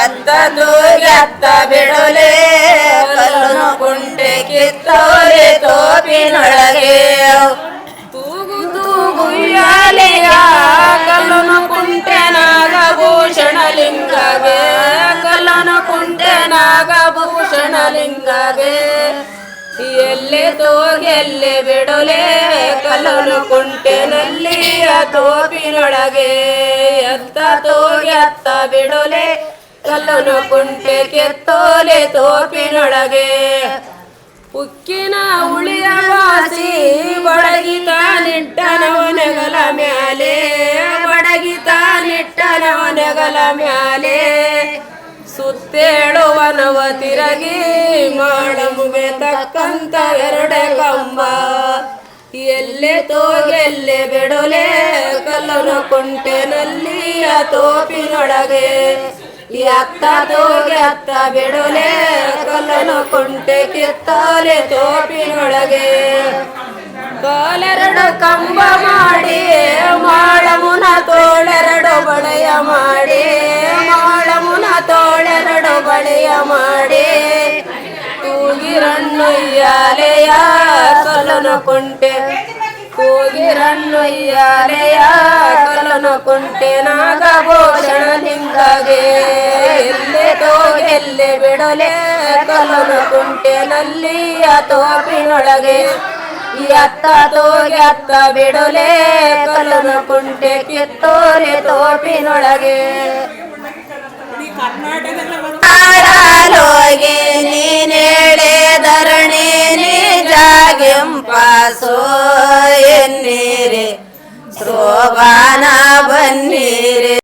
ಎತ್ತ ಬಿಡಲೆ ಕಲ್ಲನು ಕುಂಟೆ ಕಿತ್ತೋರೆ ತೋಪಿನೊಳಗೆ ತೂಗು ತೂಗು ಉಯ್ಯಾಲೆಯ ಕಲ್ಲನು ಕುಂಟೆ ನಾಗಭೂಷಣ ಲಿಂಗಗೆ ಕಲ್ಲನು ಕುಂಟೆ ನಾಗಭೂಷಣ ಲಿಂಗಗೆ ಎಲ್ಲೆ ತೋಗೆಲ್ಲೆ ಬಿಡಲೆ ಕಲ್ಲನು ಕುಂಟೆನಲ್ಲಿಯ ತೋಪಿನೊಳಗೆ ಎತ್ತ ತೋಗೆ ಅತ್ತ ಬಿಡಲೆ ಕಲ್ಲನು ಕುಂಟೆ ಕೆತ್ತೋಲೆ ತೋಪಿನೊಳಗೆ ಉಕ್ಕಿನ ಉಳಿಯ ವಾಸಿ ಬಡಗಿತ ನಿಟ್ಟನವನೆಗಲ ಮ್ಯಾಲೆ ಬಡಗಿತ ನಿಟ್ಟನವನೆಗಲ ಮ್ಯಾಲೆ ಸುತ್ತೇಳುವನವ ತಿರಗಿ ಮಾಡಮುವೆ ತಕ್ಕಂತ ಎರಡೆ ಕಂಬ ಎಲ್ಲೆ ತೋಗೆಲ್ಲೆ ಬಿಡಲೆ ಕಲ್ಲನು ಕುಂಟೆನಲ್ಲಿಯ ತೋಪಿನೊಳಗೆ ಎತ್ತ ತೋಗೆ ಅತ್ತ ಬಿಡಲೆ ಕಲ್ಲನು ಕುಂಟೆ ಕಿತ್ತೋಲೆ ತೋಪಿನೊಳಗೆ ಕಾಲೆರಡು ಕಂಬ ಮಾಡಿ ಮಾಡಮುನ ತೋಳೆರಡು ಬಳೆಯ ಮಾಡಿ ಮಾಡಮುನ ತೋಳೆರಡು ಬಳೆಯ ಮಾಡಿ ತೂಗಿರಣ್ಣುಯ್ಯಾಲೆಯ ಕಲ್ಲನು ಕುಂಟೆ ತೂಗಿರಣ್ಣುಯ್ಯಾಲೆಯ ಕಲ್ಲನು ಕುಂಟೆ ನಾಗಭೂಷಣ ಲಿಂಗಗೆ ಎಲ್ಲೆ ತೋಗೆಲ್ಲೆ ಬಿಡಲೆ ಕಲ್ಲನು ಕುಂಟೆನಲ್ಲಿಯ ತೋಪಿನೊಳಗೆ ಎತ್ತ ತೋಗೆ ಅತ್ತ ಬಿಡಲೆ ಕಲ್ಲನು ಕುಂಟೆ ಕಿತ್ತೋಲೆ ತೋಪಿನೊಳಗೆ ಆಡಲೋಗೆ ನೀನೇಳೆ ಧರಣಿ ನಿಜಾಗೆಂಪಾಸೋ ಎನ್ನೀರೆ ಶೋಭಾನ ಬನ್ನೀರೆ